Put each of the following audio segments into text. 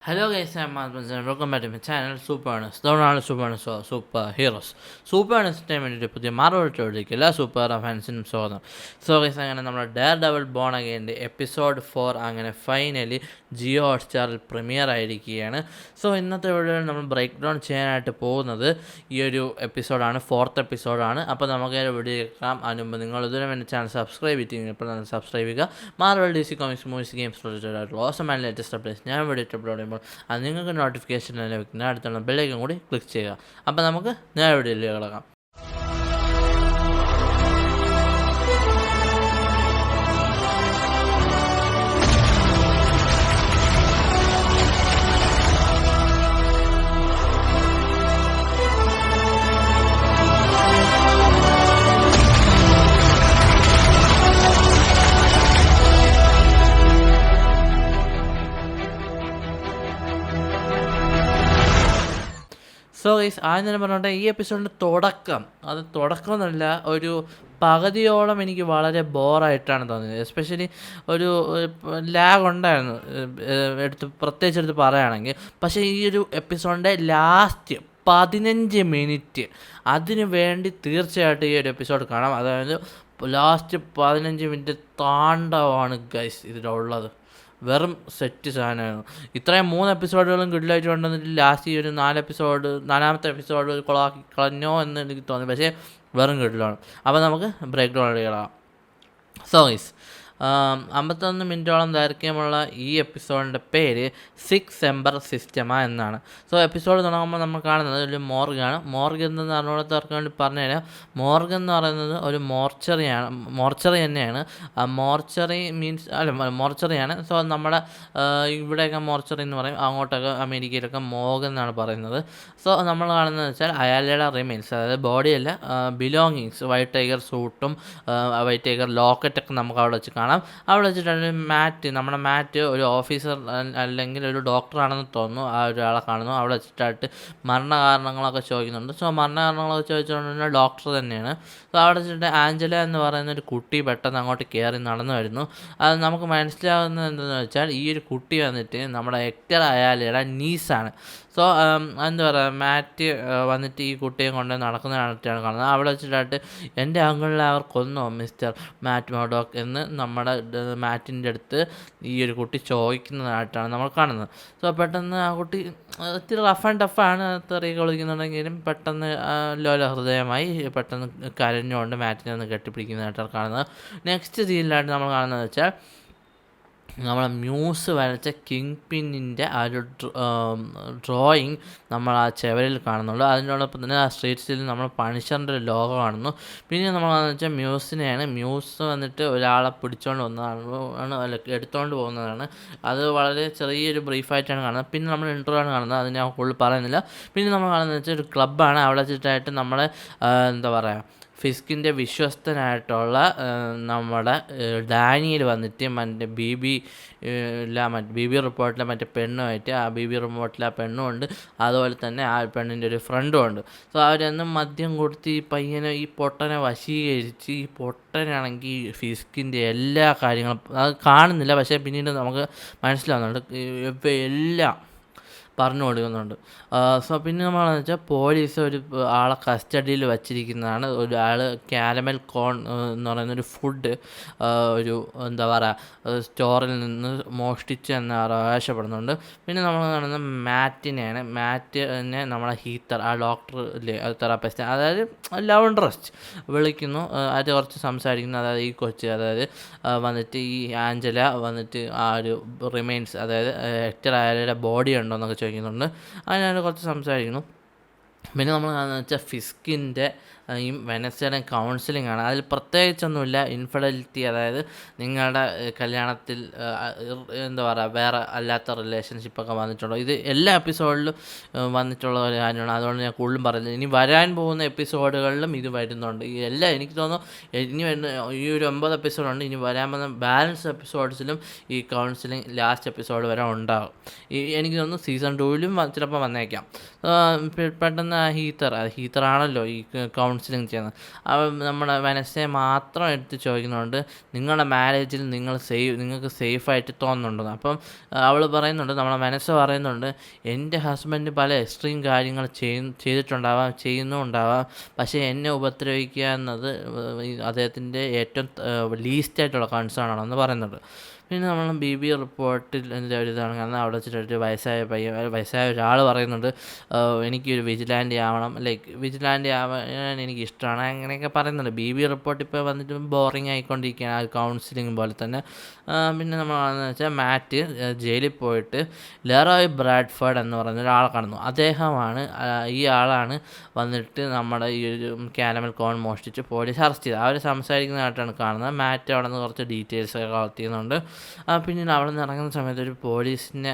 Hello guys, I'm Marvin and welcome back to my channel Super Earnest. ഇതോടാണ് super heroes. Super ഏർണസ്റ്റിനെ വേണ്ടിയിട്ട് പുതിയ Marvel ടോളിലേക്ക് എല്ലാ super ഫാൻസിനും സ്വാഗതം. സോ ഗൈസ്, അങ്ങനെ നമ്മുടെ ഡെയർ ഡബിൾ ബോൺ അഗൈൻ്റെ എപ്പിസോഡ് 4 അങ്ങനെ ഫൈനലി ജിയോ ഹോട്ട്സ്റ്റാറിൽ പ്രീമിയർ ആയിരിക്കുകയാണ്. സോ ഇന്നത്തെ വീഡിയോയിൽ നമ്മൾ ബ്രേക്ക് ഡൗൺ ചെയ്യാനായിട്ട് പോകുന്നത് ഈ ഒരു എപ്പിസോഡാണ്, 4th എപ്പിസോഡാണ്. അപ്പോൾ നമുക്ക് വീഡിയോ കേൾക്കാം. അതിന് മുമ്പ് നിങ്ങൾ ഇതുവരെ എൻ്റെ ചാനൽ സബ്സ്ക്രൈബ് ചെയ്യുക, ഇപ്പോൾ തന്നെ സബ്സ്ക്രൈബ് ചെയ്യുക. Marvel DC comics movies games related ആയിട്ടുള്ള ഓസം ആൻഡ് ലേറ്റസ്റ്റ് അപ്ഡേറ്റ്സ് ഞാൻ വീഡിയോ അപ്ലോഡ് ചെയ്യുമ്പോൾ അത് നിങ്ങൾക്ക് നോട്ടിഫിക്കേഷൻ ലഭിക്കുന്ന അടുത്തുള്ള ബെല്ലൈക്കൻ കൂടി ക്ലിക്ക് ചെയ്യുക. അപ്പോൾ നമുക്ക് നേരെ വീഡിയോയിലേക്ക് കിടക്കാം. സോ ഗൈസ്, ആദ്യം തന്നെ പറഞ്ഞോട്ടെ, ഈ എപ്പിസോഡിൻ്റെ തുടക്കം എന്നല്ല, ഒരു പകുതിയോളം എനിക്ക് വളരെ ബോറായിട്ടാണ് തോന്നിയത്. എസ്പെഷ്യലി ഒരു ലാഗ് ഉണ്ടായിരുന്നു പ്രത്യേകിച്ച് എടുത്ത് പറയുകയാണെങ്കിൽ. പക്ഷേ ഈ ഒരു എപ്പിസോഡിൻ്റെ ലാസ്റ്റ് 15 മിനിറ്റ് അതിന് വേണ്ടി തീർച്ചയായിട്ടും ഈ ഒരു എപ്പിസോഡ് കാണാം. അതായത് ലാസ്റ്റ് 15 മിനിറ്റ് താണ്ഡവമാണ് ഗൈസ് ഇതിലുള്ളത്. വെറും സെറ്റ് സാധനമായിരുന്നു. ഇത്രയും 3 എപ്പിസോഡുകളും ഗുഡിലായിട്ട് കൊണ്ടുവന്നിട്ട് ലാസ്റ്റ് ഈ ഒരു 4ാമത്തെ എപ്പിസോഡ് കൊളാക്കി കളഞ്ഞോ എന്ന് എനിക്ക് തോന്നി. പക്ഷേ വെറും ഗുഡിലാണ്. അപ്പോൾ നമുക്ക് ബ്രേക്ക് ഡൗൺ എടുക്കാം. സോ ഗൈസ്, 51 മിനിറ്റോളം ദൈർഘ്യമുള്ള ഈ എപ്പിസോഡിൻ്റെ പേര് 6 എംബർ സിസ്റ്റമ എന്നാണ്. സോ എപ്പിസോഡ് തുടങ്ങുമ്പോൾ നമ്മൾ കാണുന്നത് ഒരു മോർഗാണ്. മോർഗ് എന്ന് അറിഞ്ഞുകൂടാത്തവർക്ക് വേണ്ടി പറഞ്ഞു തരാം. മോർഗ് എന്ന് പറയുന്നത് ഒരു മോർച്ചറി തന്നെയാണ്. മോർച്ചറിയാണ്. സോ നമ്മുടെ ഇവിടെയൊക്കെ മോർച്ചറി എന്ന് പറയും, അങ്ങോട്ടൊക്കെ അമേരിക്കയിലൊക്കെ മോർഗ് എന്നാണ് പറയുന്നത്. സോ നമ്മൾ കാണുന്നത് വെച്ചാൽ അയാളുടെ റിമെയിൻസ്, അതായത് ബോഡിയല്ല, ബിലോങ്ങിങ്സ്, വൈറ്റ് ടൈഗർ സൂട്ടും വൈറ്റ് ടൈഗർ ലോക്കറ്റൊക്കെ നമുക്ക് അവിടെ വെച്ച് കാണാം. അവിടെ വെച്ചിട്ടാണ് നമ്മുടെ മാറ്റ് ഒരു ഓഫീസർ അല്ലെങ്കിൽ ഒരു ഡോക്ടറാണെന്ന് തോന്നുന്നു. ആ ഒരാളെ കാണുന്നു. അവിടെ വെച്ചിട്ടായിട്ട് മരണകാരണങ്ങളൊക്കെ ചോദിക്കുന്നുണ്ട്. സോ മരണകാരണങ്ങളൊക്കെ ചോദിച്ചുകൊണ്ടുതന്നെ ഡോക്ടർ തന്നെയാണ്. സോ അവിടെ വെച്ചിട്ട് ആഞ്ചല എന്ന് പറയുന്ന ഒരു കുട്ടി പെട്ടെന്ന് അങ്ങോട്ട് കയറി നടന്നു വരുന്നു. അത് നമുക്ക് മനസ്സിലാകുന്നത് എന്താണെന്ന് വെച്ചാൽ ഈ ഒരു കുട്ടി വന്നിട്ട് നമ്മുടെ ഹെക്ടർ അയാലയുടെ നീസാണ്. സോ എന്താ പറയുക, മാറ്റ് വന്നിട്ട് ഈ കുട്ടിയെ കൊണ്ട് നടക്കുന്നതായിട്ടാണ് കാണുന്നത്. അവിടെ വെച്ചിട്ടായിട്ട് എൻ്റെ അങ്കിളിനെ അവർ കൊന്നോ മിസ്റ്റർ മാറ്റ് മർഡോക്ക് എന്ന് നമ്മുടെ മാറ്റിൻ്റെ അടുത്ത് ഈ ഒരു കുട്ടി ചോദിക്കുന്നതായിട്ടാണ് നമ്മൾ കാണുന്നത്. സോ പെട്ടെന്ന് ആ കുട്ടി ഇത്തിരി റഫ് ആൻഡ് ടഫാണ്, തെറിയൊക്കെ വിളിക്കുന്നുണ്ടെങ്കിലും പെട്ടെന്ന് ലോല ഹൃദയമായി പെട്ടെന്ന് കരഞ്ഞുകൊണ്ട് മാറ്റിനെ ഒന്ന് കെട്ടിപ്പിടിക്കുന്നതായിട്ടാണ് കാണുന്നത്. നെക്സ്റ്റ് സീനിലായിട്ട് നമ്മൾ കാണുന്നത് വെച്ചാൽ നമ്മളെ മ്യൂസ് വരച്ച കിങ് പിന്നിൻ്റെ ആ ഒരു ഡ്രോയിങ് നമ്മൾ ആ ചുവരിൽ കാണുന്നുള്ളൂ. അതിനോടൊപ്പം തന്നെ ആ സ്ട്രീറ്റ്സിൽ നമ്മൾ പണിഷറിൻ്റെ ഒരു ലോഗോ കാണുന്നു. പിന്നെ നമ്മൾ കാണുന്നത് വെച്ചാൽ മ്യൂസിനെയാണ്. മ്യൂസ് വന്നിട്ട് ഒരാളെ പിടിച്ചുകൊണ്ട് വന്നതാണ്, എടുത്തുകൊണ്ട് പോകുന്നതാണ്. അത് വളരെ ചെറിയൊരു ബ്രീഫായിട്ടാണ് കാണുന്നത്. പിന്നെ നമ്മൾ ഇൻട്രോ ആണ് കാണുന്നത്, അത് ഞാൻ കൂടുതൽ പറയുന്നില്ല. പിന്നെ നമ്മൾ കാണുന്നത് വെച്ചാൽ ഒരു ക്ലബ്ബാണ്. അവിടെ വെച്ചിട്ടായിട്ട് നമ്മളെ എന്താ പറയുക, ഫിസ്കിൻ്റെ വിശ്വസ്തനായിട്ടുള്ള നമ്മുടെ ഡാനിയൽ വന്നിട്ട് മറ്റേ BB റിപ്പോർട്ടിലെ മറ്റേ പെണ്ണുമായിട്ട്, ആ BB റിപ്പോർട്ടിലെ ആ പെണ്ണുമുണ്ട്, അതുപോലെ തന്നെ ആ പെണ്ണിൻ്റെ ഒരു ഫ്രണ്ടും ഉണ്ട്. സോ അവരെന്നും മദ്യം കൊടുത്ത് ഈ പയ്യനെ, ഈ പൊട്ടനെ വശീകരിച്ച്, ഈ പൊട്ടനാണെങ്കിൽ ഫിസ്കിൻ്റെ എല്ലാ കാര്യങ്ങളും അത് കാണുന്നില്ല, പക്ഷേ പിന്നീട് നമുക്ക് മനസ്സിലാവുന്നുണ്ട്, ഇപ്പോൾ എല്ലാം പറഞ്ഞു കൊടുക്കുന്നുണ്ട്. സോ പിന്നെ നമ്മളെന്ന് വെച്ചാൽ പോലീസ് ഒരു ആളെ കസ്റ്റഡിയിൽ വച്ചിരിക്കുന്നതാണ്. ഒരാൾ കാരമൽ കോൺ എന്ന് പറയുന്നൊരു ഫുഡ് ഒരു എന്താ പറയുക സ്റ്റോറിൽ നിന്ന് മോഷ്ടിച്ച് എന്ന് അവകാശപ്പെടുന്നുണ്ട്. പിന്നെ നമ്മൾ കാണുന്നത് മാറ്റിനെയാണ്. മാറ്റിനെ നമ്മളെ ഹീത്തർ, ആ ഡോക്ടർ തെറാപ്പിസ്റ്റ്, അതായത് ലവ് ഇൻട്രസ്റ്റ് വിളിക്കുന്നു. അത് കുറച്ച് സംസാരിക്കുന്നു. അതായത് ഈ കൊച്ച്, അതായത് വന്നിട്ട് ഈ ആഞ്ചല വന്നിട്ട് ആ ഒരു റിമെയിൻസ്, അതായത് ഹെക്ടർ അയാളുടെ ബോഡി ഉണ്ടോ എന്നൊക്കെ ചോദിക്കുന്നുണ്ട്. അതിനകത്ത് കുറച്ച് സംസാരിക്കുന്നു. പിന്നെ നമ്മൾ കാണുന്നത് വെച്ചാൽ ഫിസ്കിൻ്റെ ഈ വെനസ്ഡേ കൗൺസിലിംഗ് ആണ്. അതിൽ പ്രത്യേകിച്ചൊന്നുമില്ല. ഇൻഫിഡലിറ്റി, അതായത് നിങ്ങളുടെ കല്യാണത്തിൽ എന്താ പറയുക വേറെ അല്ലാത്ത റിലേഷൻഷിപ്പൊക്കെ വന്നിട്ടുണ്ടോ, ഇത് എല്ലാ എപ്പിസോഡിലും വന്നിട്ടുള്ള ഒരു കാര്യമാണ്. അതുകൊണ്ട് ഞാൻ കൂടുതലും പറയുന്നത്, ഇനി വരാൻ പോകുന്ന എപ്പിസോഡുകളിലും ഇത് വരുന്നുണ്ട്. എല്ലാം എനിക്ക് തോന്നുന്നു ഇനി വരുന്ന ഈ ഒരു 9 എപ്പിസോഡുണ്ട്. ഇനി വരാൻ പോകുന്ന ബാലൻസ് എപ്പിസോഡ്സിലും ഈ കൗൺസിലിംഗ് ലാസ്റ്റ് എപ്പിസോഡ് വരെ ഉണ്ടാകും. എനിക്ക് തോന്നുന്നു സീസൺ 2ലും ചിലപ്പോൾ വന്നേക്കാം. പെട്ടെന്ന് ഹീത്തറാണല്ലോ ഈ കൗൺസിലിംഗ് ചെയ്യുന്നത്. നമ്മുടെ വെനസ്ഡേ മാത്രം എടുത്ത് ചോദിക്കുന്നുണ്ട് നിങ്ങളുടെ മാരേജിൽ നിങ്ങൾക്ക് സേഫായിട്ട് തോന്നുന്നുണ്ടെന്ന്. അപ്പം അവൾ പറയുന്നുണ്ട്, നമ്മളെ വെനസ്ഡേ പറയുന്നുണ്ട്, എൻ്റെ ഹസ്ബൻഡ് പല എക്സ്ട്രീം കാര്യങ്ങൾ ചെയ്തിട്ടുണ്ടാവാം, ചെയ്യുന്നുണ്ടാവാം, പക്ഷേ എന്നെ ഉപദ്രവിക്കുക എന്നത് അദ്ദേഹത്തിൻ്റെ ഏറ്റവും ലീസ്റ്റായിട്ടുള്ള കൺസേൺ ആണെന്ന് പറയുന്നുണ്ട്. പിന്നെ നമ്മൾ BB റിപ്പോർട്ടിൽ ഒരു ഇതാണ് കാരണം അവിടെ വെച്ചിട്ടൊരു വയസ്സായ ഒരാൾ പറയുന്നുണ്ട്, എനിക്കൊരു വിജിലാൻറ്റി ആവണം, വിജിലാൻറ്റി ആവാൻ എനിക്കിഷ്ടമാണ്, അങ്ങനെയൊക്കെ പറയുന്നുണ്ട്. BB റിപ്പോർട്ട് ഇപ്പോൾ വന്നിട്ട് ബോറിങ് ആയിക്കൊണ്ടിരിക്കുകയാണ്, ആ കൗൺസിലിംഗ് പോലെ തന്നെ. പിന്നെ നമ്മളാണെന്ന് വെച്ചാൽ മാറ്റ് ജയിലിൽ പോയിട്ട് ലെറോയ് ബ്രാഡ്ഫോർഡ് എന്ന് പറയുന്ന ഒരാളെ കാണുന്നു. ഈ ആളാണ് വന്നിട്ട് നമ്മുടെ ഈ ഒരു കാരമൽ കോൺ മോഷ്ടിച്ച് പോലീസ് അറസ്റ്റ് ചെയ്തത്. അവർ സംസാരിക്കുന്നതായിട്ടാണ് കാണുന്നത്. മാറ്റ് അവിടെ നിന്ന് കുറച്ച് ഡീറ്റെയിൽസ് ഒക്കെ കളക്ട് ചെയ്യുന്നുണ്ട്. പിന്നീട് അവിടെ നിന്ന് ഇറങ്ങുന്ന സമയത്ത് ഒരു പോലീസിനെ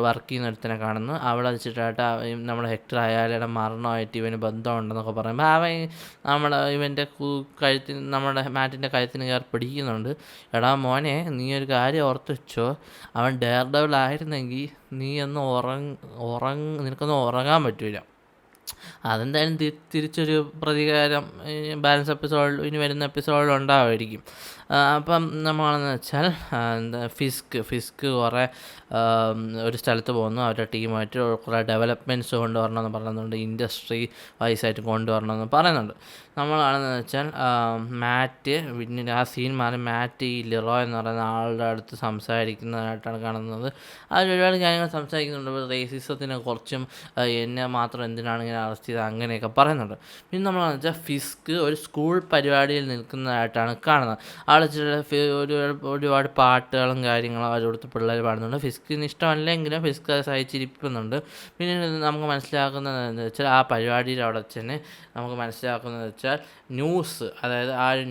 വർക്ക് ചെയ്യുന്ന ഒരുത്തനെ കാണുന്നു. അവിടെ വെച്ചിട്ടായിട്ട് നമ്മുടെ ഹെക്ടർ അയാളുടെ മരണമായിട്ട് ഇവന് ബന്ധമുണ്ടെന്നൊക്കെ പറയുമ്പോൾ ഇവൻ്റെ നമ്മുടെ മാറ്റിൻ്റെ കഴുത്തിന് കയറി പിടിക്കുന്നുണ്ട്. എടാ മോനെ, നീ ഒരു കാര്യം ഓർത്ത് വെച്ചോ, അവൻ ഡെയർ ഡെവിൾ ആയിരുന്നെങ്കിൽ നീ നിനക്കൊന്നും ഉറങ്ങാൻ പറ്റില്ല. അതെന്തായാലും തിരിച്ചൊരു പ്രതികാരം ഇനി വരുന്ന എപ്പിസോഡിൽ ഉണ്ടാവുമായിരിക്കും. അപ്പം നമ്മളെന്ന് വെച്ചാൽ ഫിസ്ക് കുറേ ഒരു സ്ഥലത്ത് പോകുന്നു. അവരുടെ ടീമായിട്ട് കുറേ ഡെവലപ്മെൻറ്റ്സ് കൊണ്ടുവരണമെന്ന് പറയുന്നുണ്ട്, ഇൻഡസ്ട്രി വൈസായിട്ട് കൊണ്ടുവരണമെന്ന് പറയുന്നുണ്ട്. നമ്മളാണെന്ന് വെച്ചാൽ മാറ്റ് പിന്നീട് ആ സീൻ മാറി മാറ്റ് ഈ ലിറോ എന്ന് പറയുന്ന ആളുടെ അടുത്ത് സംസാരിക്കുന്നതായിട്ടാണ് കാണുന്നത്. ഒരുപാട് കാര്യങ്ങൾ സംസാരിക്കുന്നുണ്ട്, റേസിസത്തിനെ കുറിച്ചും എന്നെ മാത്രം എന്തിനാണ് ഇങ്ങനെ അറസ്റ്റ് ചെയ്തത് അങ്ങനെയൊക്കെ പറയുന്നുണ്ട്. പിന്നെ നമ്മളെന്ന് വെച്ചാൽ ഫിസ്ക് ഒരു സ്കൂൾ പരിപാടിയിൽ നിൽക്കുന്നതായിട്ടാണ് കാണുന്നത്. ഒരുപാട് പാട്ടുകളും കാര്യങ്ങളും അവരോടുത്ത് പിള്ളേർ പാടുന്നുണ്ട്. ഫിസ്കിന് ഇഷ്ടമല്ലെങ്കിലും ഫിസ്ക് അത് സഹിച്ചിരിക്കുന്നുണ്ട്. പിന്നെ നമുക്ക് മനസ്സിലാക്കുന്നത് എന്ന് വെച്ചാൽ ആ പരിപാടിയിൽ അവിടെ തന്നെ നമുക്ക് മനസ്സിലാക്കുന്നത് വെച്ചാൽ ന്യൂസ്, അതായത് ആ ഒരു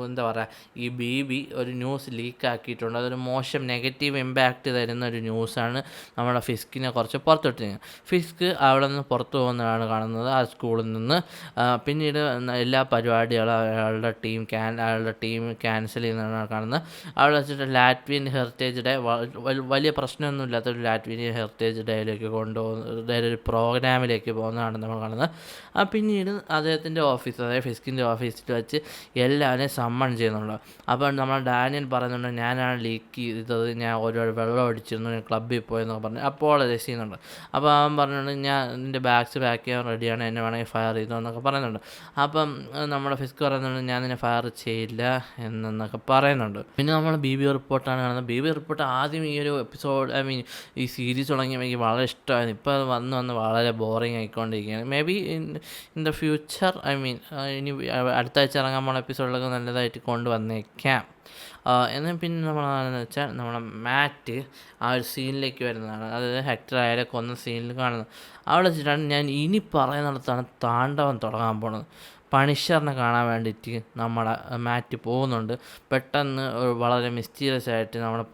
എന്താ പറയുക, ഈ BB ഒരു ന്യൂസ് ലീക്കാക്കിയിട്ടുണ്ട്. അതൊരു മോശം നെഗറ്റീവ് ഇമ്പാക്റ്റ് തരുന്ന ഒരു ന്യൂസാണ് നമ്മുടെ ഫിസ്കിനെ കുറച്ച് പുറത്തുവിട്ടിരിക്കുന്നത്. ഫിസ്ക് അവിടെ നിന്ന് പുറത്തു പോകുന്നതാണ് കാണുന്നത് ആ സ്കൂളിൽ നിന്ന്. പിന്നീട് എല്ലാ പരിപാടികളും അയാളുടെ ടീം ക്യാൻസൽ ചെയ്യുന്നതാണ് കാണുന്നത്. അവിടെ വെച്ചിട്ട് ലാറ്റ്വിയൻ ഹെറിറ്റേജ് ഡേ, വലിയ പ്രശ്നമൊന്നുമില്ലാത്തൊരു ലാറ്റ്വിയൻ ഹെറിറ്റേജ് ഡേയിലേക്ക് ഒരു പ്രോഗ്രാമിലേക്ക് പോകുന്നതാണ് നമ്മൾ കാണുന്നത്. പിന്നീട് അദ്ദേഹത്തിൻ്റെ ഓഫീസ്, അതായത് ഫിസ്കിൻ്റെ ഓഫീസിൽ വെച്ച് എല്ലാവരെയും സമ്മൺ ചെയ്യുന്നുണ്ട്. അപ്പോൾ നമ്മൾ ഡാനിയൽ പറയുന്നുണ്ട്, ഞാനാണ് ലീക്ക് ചെയ്തത്, ഞാൻ ഒരുപാട് വെള്ളം അടിച്ചിരുന്നു, ഞാൻ ക്ലബ്ബിൽ പോയെന്നൊക്കെ പറഞ്ഞു അപ്പോളജൈസ് ചെയ്യുന്നുണ്ട്. അപ്പോൾ അവൻ പറഞ്ഞിട്ടുണ്ട്, ഞാൻ എൻ്റെ ബാഗ്സ് പാക്ക് ചെയ്യാൻ റെഡിയാണ്, എന്നെ വേണമെങ്കിൽ ഫയർ ചെയ്തോ എന്നൊക്കെ പറയുന്നുണ്ട്. അപ്പം നമ്മുടെ ഫിസ്ക് പറയുന്നുണ്ട്, ഞാൻ നിന്നെ ഫയർ ചെയ്യില്ല എന്നൊക്കെ പറയുന്നുണ്ട്. പിന്നെ നമ്മൾ BB റിപ്പോർട്ടാണ് കാണുന്നത്. BB റിപ്പോർട്ട് ആദ്യം ഈ ഒരു എപ്പിസോഡ് ഈ സീരീസ് തുടങ്ങിയപ്പോൾ എനിക്ക് വളരെ ഇഷ്ടമായിരുന്നു. ഇപ്പോൾ അത് വന്ന് വളരെ ബോറിങ് ആയിക്കൊണ്ടിരിക്കുകയാണ്. May be in the future ഇനി അടുത്ത ആഴ്ച ഇറങ്ങാൻ പോകുന്ന എപ്പിസോഡിലൊക്കെ നല്ലതായിട്ട് കൊണ്ടുവന്നേക്കാം. എന്നാൽ പിന്നെ നമ്മളാണെന്ന് വെച്ചാൽ നമ്മളെ മാറ്റ് ആ ഒരു സീനിലേക്ക് വരുന്നതാണ്, അതായത് ഹെക്ടർ അയാളെ കൊന്ന സീനിൽ കാണുന്നത്. അവിടെ വെച്ചിട്ടാണ് ഞാൻ ഇനി പറയുന്നിടത്താണ് താണ്ഡവം തുടങ്ങാൻ പോണത്. പണിഷറിനെ കാണാൻ വേണ്ടിയിട്ട് നമ്മുടെ മാറ്റ് പോകുന്നുണ്ട്. പെട്ടെന്ന് വളരെ മിസ്റ്റീരിയസ് ആയിട്ട് നമ്മുടെ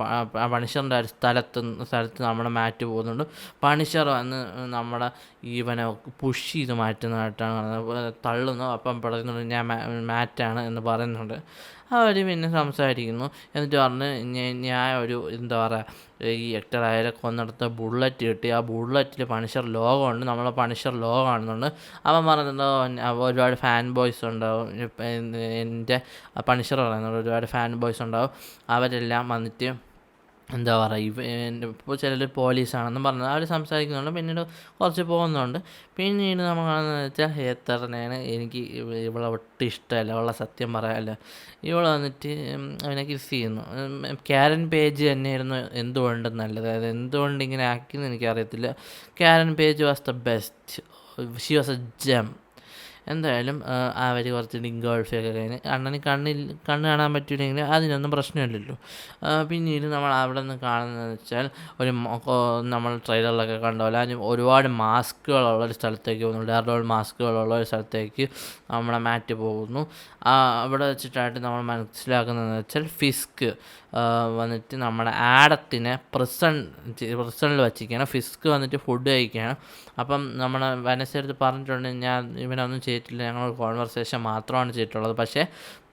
പണിഷറിൻ്റെ ഒരു സ്ഥലത്ത് നമ്മുടെ മാറ്റ് പോകുന്നുണ്ട്. പണിഷർ വന്ന് നമ്മുടെ ഇവനെ പുഷ് ചെയ്ത് മാറ്റുന്നതായിട്ടാണ് കാണുന്നത്, തള്ളുന്നു. അപ്പം പറയുന്നുണ്ട് ഞാൻ മാറ്റാണ് എന്ന് പറയുന്നുണ്ട്. അവർ പിന്നെ സംസാരിക്കുന്നു. എന്നിട്ട് പറഞ്ഞ് ഞാൻ ഒരു എന്താ പറയുക, ഈ ഹെക്ടർ അയാളെ കൊന്നെടുത്ത ബുള്ളറ്റ് കിട്ടി, ആ ബുള്ളറ്റിൽ പണിഷർ ലോഗമുണ്ട്, നമ്മളെ പണിഷർ ലോഗോ കാണുന്നുണ്ട്. അവൻ പറഞ്ഞിട്ടുണ്ടോ ഒരുപാട് ഫാൻ ബോയ്സ് ഉണ്ടാവും, എൻ്റെ പണിഷർ പറയുന്നുണ്ട് ഒരുപാട് ഫാൻ ബോയ്സ് ഉണ്ടാവും, അവരെല്ലാം വന്നിട്ട് എന്താ പറയുക, ഇപ്പോൾ ചിലർ പോലീസാണെന്നും പറഞ്ഞത് അവർ സംസാരിക്കുന്നുണ്ട്. പിന്നീട് കുറച്ച് പോകുന്നുണ്ട്. പിന്നീട് നമ്മൾ കാണുന്നത് വെച്ചാൽ ഹേത്തറിനെയാണ് എനിക്ക് ഇവളെ ഒട്ടും ഇഷ്ടമല്ല, അവളെ സത്യം പറയാമല്ല. ഇവളെ വന്നിട്ട് അവനെ കിസ് ചെയ്യുന്നു. കാരൻ പേജ് തന്നെയായിരുന്നു എന്തുകൊണ്ട് നല്ലത്, അതായത് എന്തുകൊണ്ട് ഇങ്ങനെ ആക്കിയെന്ന് എനിക്കറിയത്തില്ല. Karen Page was the best, she was a gem. എന്തായാലും അവർ കുറച്ച് ഡിങ്കോൾഫിയൊക്കെ കഴിഞ്ഞ് കണ്ണ് കാണാൻ പറ്റിയില്ലെങ്കിൽ അതിനൊന്നും പ്രശ്നമില്ലല്ലോ. പിന്നീട് നമ്മൾ അവിടെ നിന്ന് കാണുന്നതെന്ന് വെച്ചാൽ നമ്മൾ ട്രെയിലറിലൊക്കെ കണ്ട പോലെ അതിന് ഒരുപാട് മാസ്കുകളുള്ളൊരു സ്ഥലത്തേക്ക് പോകുന്നു, ഡെയർഡെവിൾ മാസ്കുകളുള്ള ഒരു സ്ഥലത്തേക്ക് നമ്മളെ മാറ്റ് പോകുന്നു. അവിടെ വെച്ചിട്ടായിട്ട് നമ്മൾ മനസ്സിലാക്കുന്നതെന്ന് വെച്ചാൽ ഫിസ്ക് വന്നിട്ട് നമ്മുടെ ആഡത്തിനെ പ്രിസണിൽ വച്ചിരിക്കുകയാണ്. ഫിസ്ക് വന്നിട്ട് ഫുഡ് കഴിക്കുകയാണ്. അപ്പം നമ്മുടെ വെനസ്ഡേ അടുത്ത് പറഞ്ഞിട്ടുണ്ട്, ഞാൻ ഇവനൊന്നും ചെയ്തിട്ടില്ല, ഞങ്ങൾ കോൺവെർസേഷൻ മാത്രമാണ് ചെയ്തിട്ടുള്ളത്. പക്ഷേ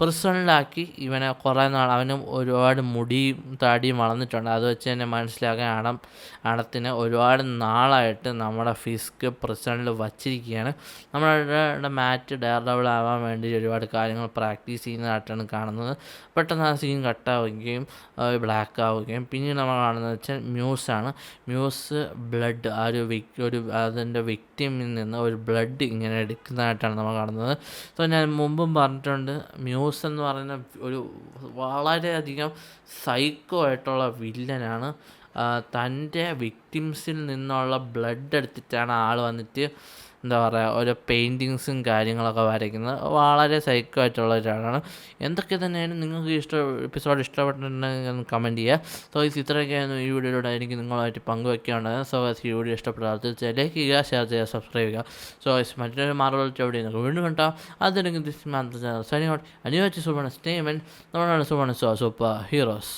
പ്രിസണിലാക്കി ഇവനെ കുറേ നാൾ, അവനും ഒരുപാട് മുടിയും താടിയും വളർന്നിട്ടുണ്ട്. അത് വെച്ച് തന്നെ മനസ്സിലാക്കാൻ അടത്തിന് ഒരുപാട് നാളായിട്ട് നമ്മുടെ ഫിസ്ക് പ്രിസണിൽ വച്ചിരിക്കുകയാണ്. നമ്മളുടെ മാറ്റ് ഡെയർ ഡെവിൾ ആവാൻ വേണ്ടി ഒരുപാട് കാര്യങ്ങൾ പ്രാക്ടീസ് ചെയ്യുന്നതായിട്ടാണ് കാണുന്നത്. പെട്ടെന്ന് ആ സീൻ കട്ടാവുകയും ബ്ലാക്ക് ആവുകയും പിന്നീട് നമ്മൾ കാണുന്നത് വെച്ചാൽ മ്യൂസ് ബ്ലഡ് അതിൻ്റെ വിക്ടിമിൽ നിന്ന് ഒരു ബ്ലഡ് ഇങ്ങനെ എടുക്കുന്നതായിട്ടാണ് നമ്മൾ കാണുന്നത്. സോ ഞാൻ മുമ്പും പറഞ്ഞിട്ടുണ്ട്, മ്യൂസ് എന്ന് പറയുന്ന ഒരു വളരെയധികം സൈക്കോ ആയിട്ടുള്ള വില്ലനാണ്. തൻ്റെ വിക്ടിംസിൽ നിന്നുള്ള ബ്ലഡ് എടുത്തിട്ടാണ് ആൾ വന്നിട്ട് എന്താ പറയുക ഒരു പെയിൻറ്റിങ്സും കാര്യങ്ങളൊക്കെ വരയ്ക്കുന്നത്. വളരെ സൈക്കോ ആയിട്ടുള്ള ഒരാളാണ്. എന്തൊക്കെ തന്നെയാണ് നിങ്ങൾക്ക് എപ്പിസോഡ് ഇഷ്ടപ്പെട്ടിട്ടുണ്ടെങ്കിൽ കമൻറ്റ് ചെയ്യുക. സോ ഇത്രയൊക്കെയായിരുന്നു ഈ വീഡിയോയിലൂടെ എനിക്ക് നിങ്ങളുമായിട്ട് പങ്കുവയ്ക്കാനുണ്ടായത്. സോ ഈ വീഡിയോ ഇഷ്ടപ്പെട്ടാൽ തീർച്ചയായും ലൈക്ക് ചെയ്യുക, ഷെയർ ചെയ്യുക, സബ്സ്ക്രൈബ് ചെയ്യുക. സോ മറ്റൊരു മാർവൽ ചോദ്യം നിങ്ങൾക്ക് വീണ്ടും കണ്ടാം. അതില്ലെങ്കിൽ ദിസ് മാൻ സൈനിങ് ഔട്ട്. അനുയോജ്യ സൂപ്പർ സ്റ്റേമെൻറ്റ് നമ്മളാണ് സൂപ്പർ ഹീറോസ്.